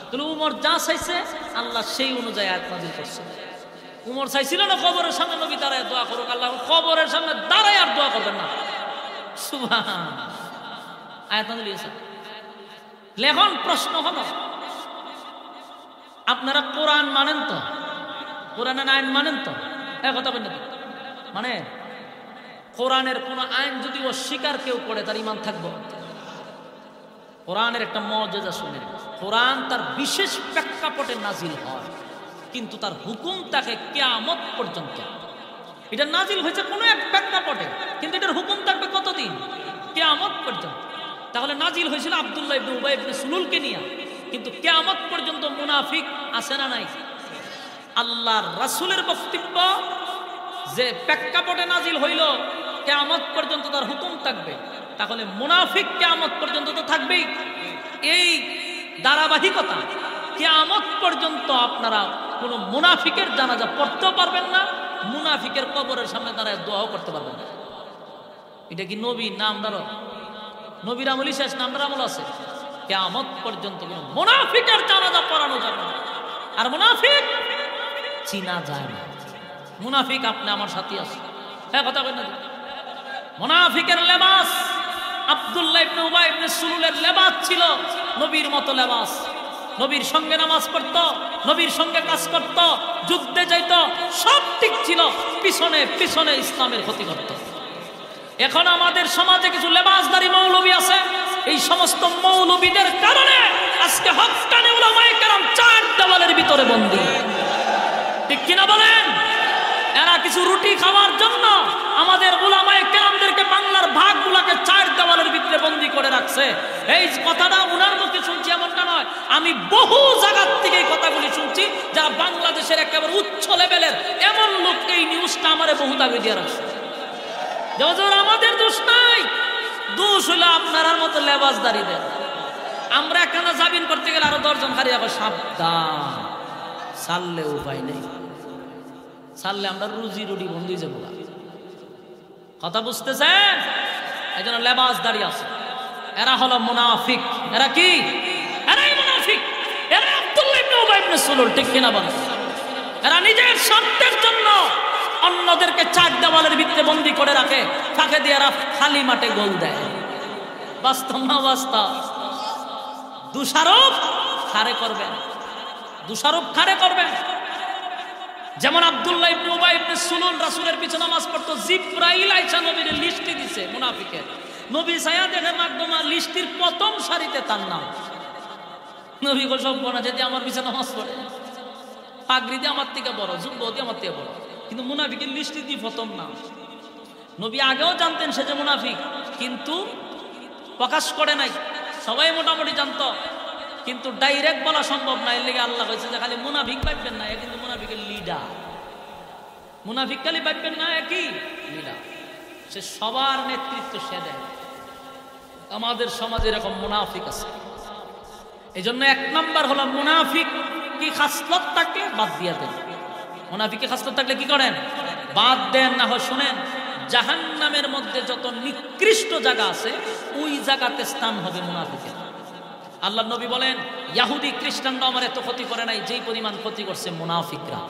তাহলে উমর যা চাইছে আল্লাহ সেই অনুযায়ী আয়াত নাযিল করছে। উমর চাইছিল না কবরের সামনে নবী দাঁড়ায় দোয়া করুক, আল্লাহ কবরের সামনে দাঁড়ায় আর দোয়া করবেন না। সুবহানাল্লাহ। আয়াত নাযিল হয়েছে। এখন প্রশ্ন হলো আপনারা কোরআন মানেন তো? কোরআনের আইন মানেন তো? এক কথা বলেন মানে কোরআনের কোন আইন যদি অস্বীকার কেউ করে তার ঈমান থাকবে? কোরআনের একটা মর্যাদা শুনেন, কোরআন তার বিশেষ প্রেক্ষাপটে নাজিল হয়, কিন্তু তার হুকুম থাকে কিয়ামত পর্যন্ত। এটা নাজিল হয়েছে কোনো এক প্রেক্ষাপটে, কিন্তু এটার হুকুম থাকবে কতদিন? কিয়ামত পর্যন্ত। তাহলে নাজিল হয়েছিল আব্দুল্লাহ ইবনে উবাই ইবনে সুলুলকে নিয়ে, কিন্তু কিয়ামত পর্যন্ত মুনাফিক আছে না নাই? আল্লাহর রাসূলের বক্তব্য যে প্রেক্ষাপটে নাজিল হইল কিয়ামত পর্যন্ত তার হুকুম থাকবে, তাহলে মুনাফিক কিয়ামত পর্যন্ত তো থাকবেই। এই ধারাবাহিকতা কিয়ামত পর্যন্ত আপনারা কোন মুনাফিকের জানাজা পড়তেও পারবেন না, মুনাফিকের কবরের সামনে দাঁড়ায় দোয়াও করতে পারবেন না। এটা কি নবী না আমরাও? নবীর আমলই শেষ না আমরার আমল আছে? কিয়ামত পর্যন্ত কোন মুনাফিকের জানাজা পড়ানো যাবে না। আর মুনাফিক চিনা যায় না। মুনাফিক আপনি আমার সাথে আছে, হ্যাঁ কথা বলেন না? মুনাফিকের লেবাস আব্দুল্লাহ ইবনে উবাই ইবনে সুলুলের লেবাস ছিল নবীর মতো লেবাস। নবীর সঙ্গে নামাজ পড়তো, নবীর সঙ্গে কাজ করত, যুদ্ধে যাইত, সব ঠিক ছিল, পিছনে পিছনে ইসলামের ক্ষতি করত। এখন আমাদের সমাজে কিছু লেবাসদারী মৌলবী আছে, এই সমস্ত মৌলবীদের কারণে আজকে হক্কানি উলামায়ে কেরাম চার দেওয়ালের ভিতরে বন্দী। ঠিক কিনা বলেন? এরা কিছু রুটি খাওয়ার জন্য আমাদের উলামায়ে কেরামদেরকে বাংলার ভাগগুলোকে চার দেওয়ালের ভিতরে বন্দী করে রাখছে। এই কথাটা উনার মুখে শুনছি এমনটা নয়, আমি বহু জায়গার থেকে এই কথাগুলি শুনছি, যারা বাংলাদেশের একেবারে উচ্চ লেভেলের এমন লোক এই নিউজটা আমারে বহু দাবি দিয়ে রাখছে। আমাদের দোষ নাই, দোষ হলো আপনার মতো লেবাসদারীদের। আমরা এখানে জামিন করতে গেলে আরো 10 জন খালি আবার সাবধান, সারলে উপায় নেই, সারলে আমরা রুজি রুটি বন্ধ হয়ে যাবো। কথা বুঝতেছেন? এই জন্য লেবাসদারী আছে, এরা হলো মুনাফিক। এরা কি? এরাই মুনাফিক, এরা আব্দুল্লাহ ইবনে উবাই ইবনে সুলুল। ঠিক কিনা বলেন? এরা নিজের স্বার্থের জন্য অন্যদেরকে চার দেওয়ালের ভিতরে বন্দী করে রাখে, ফাঁকে দিয়ে এরা খালি মাঠে গোল দেয়। বাস্তব না বাস্তব? দোষারোপ খারে করবেন, দোষারোপ খারে করবেন। যেমন আব্দুল্লাহ ইবনে উবাই ইবনে সুলুল রাসূলের পিছনে নামাজ পড়তো, জিবরাইল আইসা নবীর লিস্টে দিছে মুনাফিকের। নবী ছায়া দেখে মাকদমা লিস্টির প্রথম সারিতে তার নাম। নবী গো সব বনা যদি আমার পিছনে নামাজ পড়ে, পাগড়ি দিয়ে আমার থেকে বড়, যুব্ব দিয়ে আমার থেকে বড়, কিন্তু মুনাফিকের লিস্টে দিয়ে প্রথম নাম। নবী আগেও জানতেন সে যে মুনাফিক, কিন্তু প্রকাশ করে নাই, সবাই মোটামুটি জানতো, কিন্তু ডাইরেক্ট বলা সম্ভব না। এর লেগে আল্লাহ কইছে যে খালি মুনাফিক পাইবেন না, কিন্তু মুনাফিকের লিডার। মুনাফিক খালি পাইবেন না, একই লিডার, সে সবার নেতৃত্ব সে দেয়। আমাদের সমাজে এরকম মুনাফিক আছে। এই জন্য 1 নাম্বার হলো মুনাফিক কি খাসলত থাকলে বাদ দিয়া দেন। মুনাফিক কি খাসলত থাকলে কি করেন? বাদ দেন। না হয় শুনেন, জাহান্নামের মধ্যে যত নিকৃষ্ট জায়গা আছে ওই জায়গাতে স্থান হবে মুনাফিকের। আল্লাহ নবী বলেন, ইহুদি খ্রিস্টানরা আমার এত ক্ষতি করে নাই যেই পরিমাণ ক্ষতি করছে মুনাফিকরা।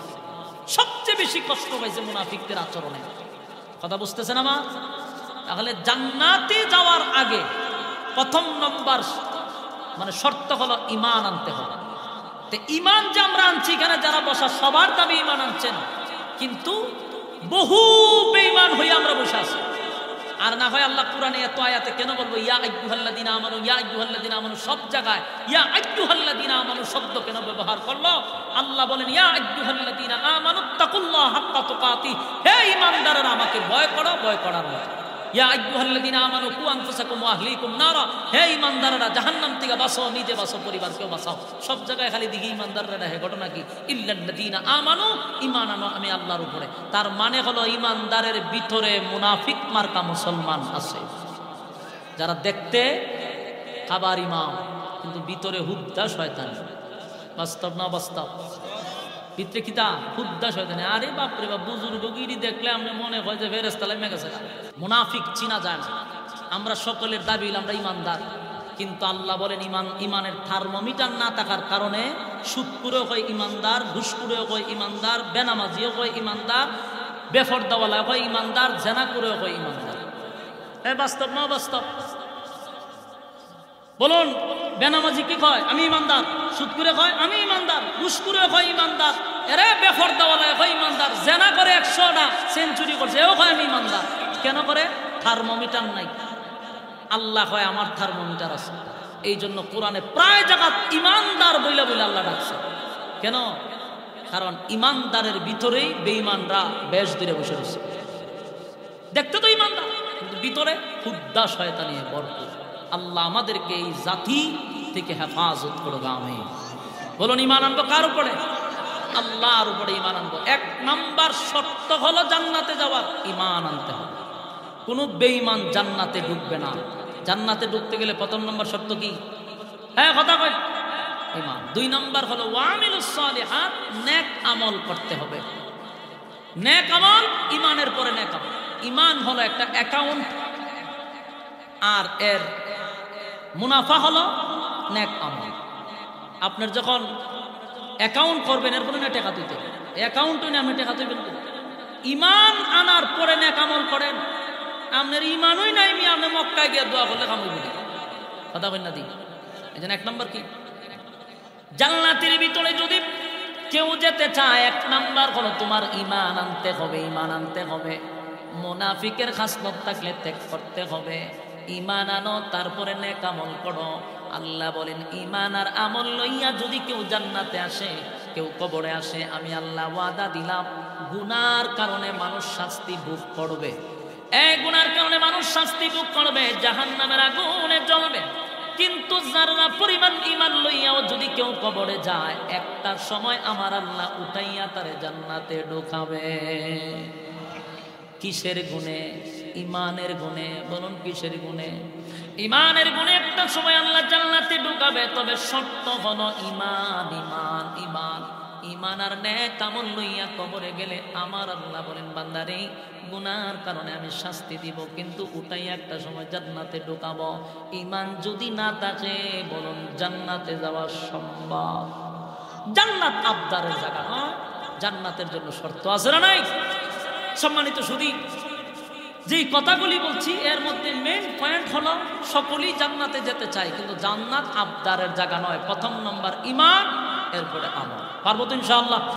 সবচেয়ে বেশি কষ্ট পাইছে মুনাফিকদের আচরণে। কথা বুঝতেছেন আমার? তাহলে জান্নাতে যাওয়ার আগে প্রথম নম্বর মানে শর্ত হলো ঈমান আনতে হবে। তো ঈমান যে আমরা আনছি, এখানে যারা বসা সবার দাবি ঈমান আনছেন, কিন্তু বহু বেঈমান হয়ে আমরা বসে আছি। আর না হয় আল্লাহ কুরআনে এত আয়াতে কেন বলবো ইয়া আইয়ুহাল্লাযিনা আমানু, ইয়া আইয়ুহাল্লাযিনা আমানু, সব জায়গায় ইয়া আইয়ুহাল্লাযিনা আমানু শব্দ কেন ব্যবহার করলো? আল্লাহ বলেন ইয়া আইয়ুহাল্লাযিনা আমানুত্তাকুল্লাহ হাক্কা তুকাতি, হে ঈমানদাররা আমাকে ভয় করো, ভয় করার মতো। ইয়া আইয়ুহাল্লাযিনা আমানু কু আনফুসাকুম ওয়া আহলিকুম নারা, হে ঈমানদাররা জাহান্নাম থেকে বাঁচাও, নিজে বাঁচাও, পরিবারকেও বাঁচাও। সব জায়গায় খালি দিকে ঈমানদাররা দেখে, ঘটনা কি? ইল্লাল্লাযিনা আমানু, ঈমান আনো আমি আল্লাহর উপরে। তার মানে হলো ঈমানদারের ভিতরে মুনাফিক মার্কা মুসলমান আছে, যারা দেখতে খাবার ইমাম কিন্তু ভিতরে হুদ্দা শয়তান। বাস্তব না বাস্তব? ভিতরে কিতা হুদ্দা শয়তান। আরে বাপ রে বাপ, বুজুর্গ গিরি দেখলে আমরা মনে হয় যে ফেরেশতা নেমে গেছে। মুনাফিক চিনা যায় না। আমরা সকলের দাবি আমরা ইমানদার, কিন্তু আল্লাহ বলেন ইমানের থার্মোমিটার না থাকার কারণে সুদখোরও হয় ইমানদার, ঘুষখোরও হয় ইমানদার, বেনামাজিও হয় ইমানদার, বেফরদাওয়ালা হয় ইমানদার, জেনা করেও হয় ইমানদার। বাস্তব না বাস্তব? বলুন, বেনামাজি কি কয়? আমি ইমানদার। সুদ করে কয় আমি ইমানদার। ঘুষ করে কয় ইমানদার। এরে বেফরদাওয়ালা কয় ইমানদার। জেনা করে 100টা সেঞ্চুরি করছে, এও কয় আমি ইমানদার। কেন করে? থার্মোমিটার নাই। আল্লাহ কয় আমার থার্মোমিটার আছে। এই জন্য কোরআনে প্রায় জায়গা ইমানদার বইলা বইলা আল্লাহ ডাকছে। কেন? কারণ ইমানদারের ভিতরেই বেঈমানরা বেশ দূরে বসে রয়েছে। দেখতে তো ইমানদার, কিন্তু ভিতরে হুদ্দা শয়তানিয়ে ভরপুর। আল্লাহ আমাদেরকে এই জাতি থেকে হেফাজত করুক, আমিন। বলুন, ঈমান আনবো কার উপরে? আল্লাহর উপরে ঈমান আনবো। 1 নাম্বার শর্ত হলো জান্নাতে যাওয়ার, ঈমান আনতে হবে। কোনো বেঈমান জান্নাতে ঢুকবে না। জান্নাতে ঢুকতে গেলে প্রথম নম্বর শর্ত কি? হ্যাঁ, কথা কই, ঈমান। 2 নাম্বার হলো ওয়ামিলুস সালিহাত, নেক আমল করতে হবে। নেক আমল, ঈমানের পরে নেক আমল। ঈমান হলো একটা অ্যাকাউন্ট, আর এর মুনাফা হলো নেক আমল। আপনার যখন অ্যাকাউন্ট করবেন, এর পরে না টাকা দিতে, অ্যাকাউন্ট হইলে আপনি টাকা দিবেন। ঈমান আনার পরে নেক আমল করেন। আপনার ঈমানই নাই, আপনি মক্কায় গিয়ে দোয়া করলে কাম হইবে। কথা কই না দি? এই জন্য 1 নম্বর কি? জান্নাতের ভিতরে যদি কেউ যেতে চায়, 1 নাম্বার হলো তোমার ঈমান আনতে হবে। ঈমান আনতে হবে। মুনাফিকের খাসলত থাকলে ত্যাগ করতে হবে। ঈমান আনো, তারপরে নেক আমল করো। আল্লাহ বলেন ঈমান আর আমল লইয়া যদি কেউ জান্নাতে আসে, কেউ কবরে আসে, আমি আল্লাহ ওয়াদা দিলাম গুনার কারণে মানুষ শাস্তি ভোগ করবে। এই গুনার কারণে মানুষ শাস্তি ভোগ করবে, জাহান্নামের আগুনে জ্বলবে। কিন্তু যারা পরিমাণ ঈমান লইয়াও যদি কেউ কবরে যায়, একটা সময় আমার আল্লাহ উঠাইয়া তারে জান্নাতে ঢোকাবে। কিসের গুণে? ঈমানের গুণে। বলুন, কিসের গুণে? ঈমানের গুণে একটা সময় আল্লাহ জান্নাতে ঢোকাবে। তবে শর্ত হলো ঈমান, ঈমান, ঈমান। ঈমান আর নেক আমল লইয়া কবরে গেলে আমার আল্লাহ বলেন বান্দারে গুনার কারণে আমি শাস্তি দিব, কিন্তু উঠাইয়া একটা সময় জান্নাতে ঢোকাবো। ঈমান যদি না থাকে, বলুন জান্নাতে যাওয়া সম্ভব? জান্নাত আবদারের জায়গা, জান্নাতের জন্য শর্ত আছে না নাই? সম্মানিত সুধী, যেই কথাগুলি বলছি এর মধ্যে মেইন পয়েন্ট হলো সকলেই জান্নাতে যেতে চায়, কিন্তু জান্নাত আবদারের জায়গা নয়। প্রথম নম্বর ঈমান, এরপরে আমল। পারবো তো ইনশাআল্লাহ?